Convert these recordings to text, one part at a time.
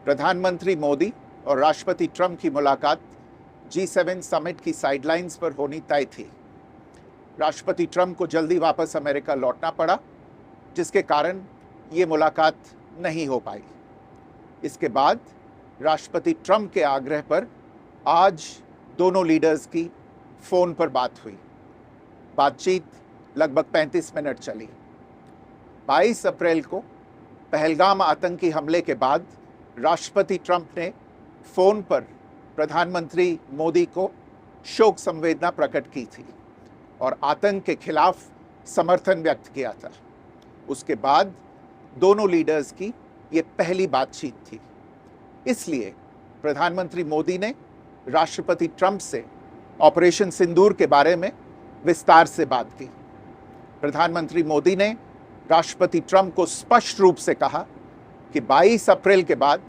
प्रधानमंत्री मोदी और राष्ट्रपति ट्रंप की मुलाकात G7 समिट की साइडलाइंस पर होनी तय थी। राष्ट्रपति ट्रंप को जल्दी वापस अमेरिका लौटना पड़ा, जिसके कारण ये मुलाकात नहीं हो पाई। इसके बाद राष्ट्रपति ट्रंप के आग्रह पर आज दोनों लीडर्स की फ़ोन पर बात हुई। बातचीत लगभग 35 मिनट चली। 22 अप्रैल को पहलगाम आतंकी हमले के बाद राष्ट्रपति ट्रंप ने फ़ोन पर प्रधानमंत्री मोदी को शोक संवेदना प्रकट की थी और आतंक के खिलाफ समर्थन व्यक्त किया था। उसके बाद दोनों लीडर्स की ये पहली बातचीत थी। इसलिए प्रधानमंत्री मोदी ने राष्ट्रपति ट्रंप से ऑपरेशन सिंदूर के बारे में विस्तार से बात की। प्रधानमंत्री मोदी ने राष्ट्रपति ट्रंप को स्पष्ट रूप से कहा कि 22 अप्रैल के बाद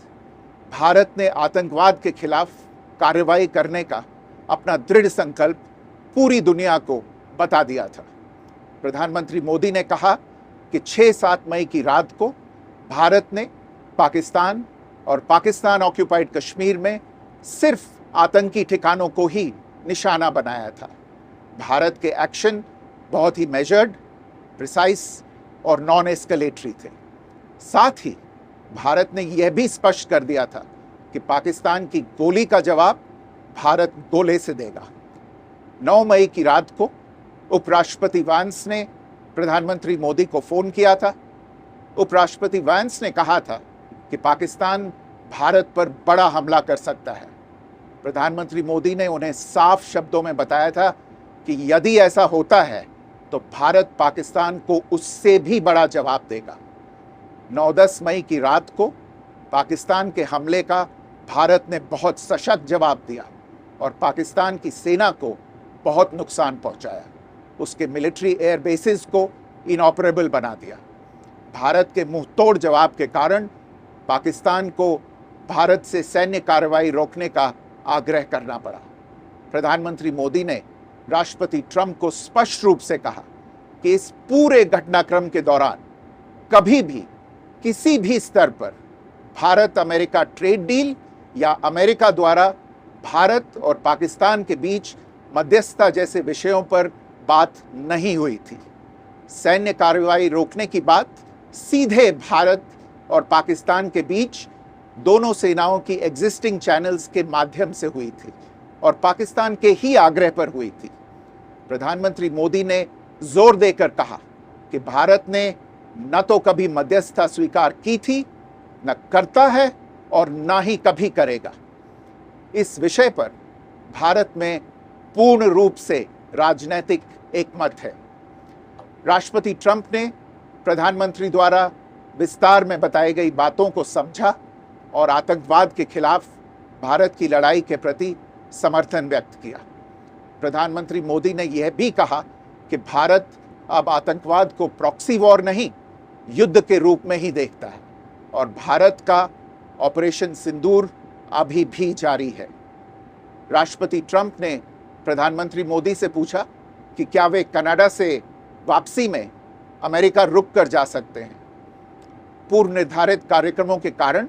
भारत ने आतंकवाद के खिलाफ कार्रवाई करने का अपना दृढ़ संकल्प पूरी दुनिया को बता दिया था। प्रधानमंत्री मोदी ने कहा कि 6-7 मई की रात को भारत ने पाकिस्तान और पाकिस्तान ऑक्यूपाइड कश्मीर में सिर्फ आतंकी ठिकानों को ही निशाना बनाया था। भारत के एक्शन बहुत ही मेजर्ड, प्रिसाइज और नॉन एस्केलेटरी थे। साथ ही भारत ने यह भी स्पष्ट कर दिया था कि पाकिस्तान की गोली का जवाब भारत गोले से देगा। 9 मई की रात को उपराष्ट्रपति वांस ने प्रधानमंत्री मोदी को फ़ोन किया था। उपराष्ट्रपति वांस ने कहा था कि पाकिस्तान भारत पर बड़ा हमला कर सकता है। प्रधानमंत्री मोदी ने उन्हें साफ शब्दों में बताया था कि यदि ऐसा होता है तो भारत पाकिस्तान को उससे भी बड़ा जवाब देगा। 9-10 मई की रात को पाकिस्तान के हमले का भारत ने बहुत सशक्त जवाब दिया और पाकिस्तान की सेना को बहुत नुकसान पहुंचाया। उसके मिलिट्री एयर बेसिस को इनऑपरेबल बना दिया। भारत के मुंहतोड़ जवाब के कारण पाकिस्तान को भारत से सैन्य कार्रवाई रोकने का आग्रह करना पड़ा। प्रधानमंत्री मोदी ने राष्ट्रपति ट्रंप को स्पष्ट रूप से कहा कि इस पूरे घटनाक्रम के दौरान कभी भी किसी भी स्तर पर भारत अमेरिका ट्रेड डील या अमेरिका द्वारा भारत और पाकिस्तान के बीच मध्यस्थता जैसे विषयों पर बात नहीं हुई थी। सैन्य कार्रवाई रोकने की बात सीधे भारत और पाकिस्तान के बीच दोनों सेनाओं की एग्जिस्टिंग चैनल्स के माध्यम से हुई थी और पाकिस्तान के ही आग्रह पर हुई थी। प्रधानमंत्री मोदी ने जोर देकर कहा कि भारत ने न तो कभी मध्यस्थता स्वीकार की थी, न करता है और न ही कभी करेगा। इस विषय पर भारत में पूर्ण रूप से राजनीतिक एकमत है। राष्ट्रपति ट्रंप ने प्रधानमंत्री द्वारा विस्तार में बताई गई बातों को समझा और आतंकवाद के खिलाफ भारत की लड़ाई के प्रति समर्थन व्यक्त किया। प्रधानमंत्री मोदी ने यह भी कहा कि भारत अब आतंकवाद को प्रॉक्सी वॉर नहीं, युद्ध के रूप में ही देखता है और भारत का ऑपरेशन सिंदूर अभी भी जारी है। राष्ट्रपति ट्रंप ने प्रधानमंत्री मोदी से पूछा कि क्या वे कनाडा से वापसी में अमेरिका रुक कर जा सकते हैं। पूर्व निर्धारित कार्यक्रमों के कारण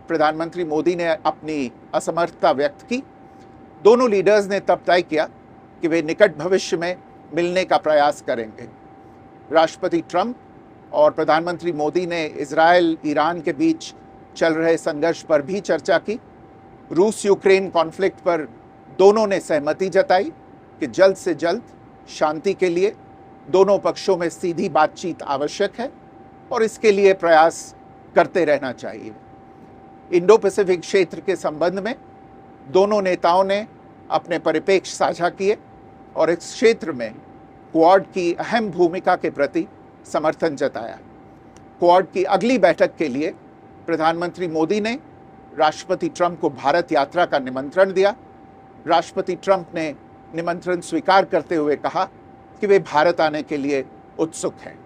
प्रधानमंत्री मोदी ने अपनी असमर्थता व्यक्त की। दोनों लीडर्स ने तब तय किया कि वे निकट भविष्य में मिलने का प्रयास करेंगे। राष्ट्रपति ट्रंप और प्रधानमंत्री मोदी ने इजरायल ईरान के बीच चल रहे संघर्ष पर भी चर्चा की। रूस यूक्रेन कॉन्फ्लिक्ट पर दोनों ने सहमति जताई कि जल्द से जल्द शांति के लिए दोनों पक्षों में सीधी बातचीत आवश्यक है और इसके लिए प्रयास करते रहना चाहिए। इंडो पैसिफिक क्षेत्र के संबंध में दोनों नेताओं ने अपने परिप्रेक्ष्य साझा किए और इस क्षेत्र में क्वाड की अहम भूमिका के प्रति समर्थन जताया। क्वाड की अगली बैठक के लिए प्रधानमंत्री मोदी ने राष्ट्रपति ट्रंप को भारत यात्रा का निमंत्रण दिया। राष्ट्रपति ट्रंप ने निमंत्रण स्वीकार करते हुए कहा कि वे भारत आने के लिए उत्सुक हैं।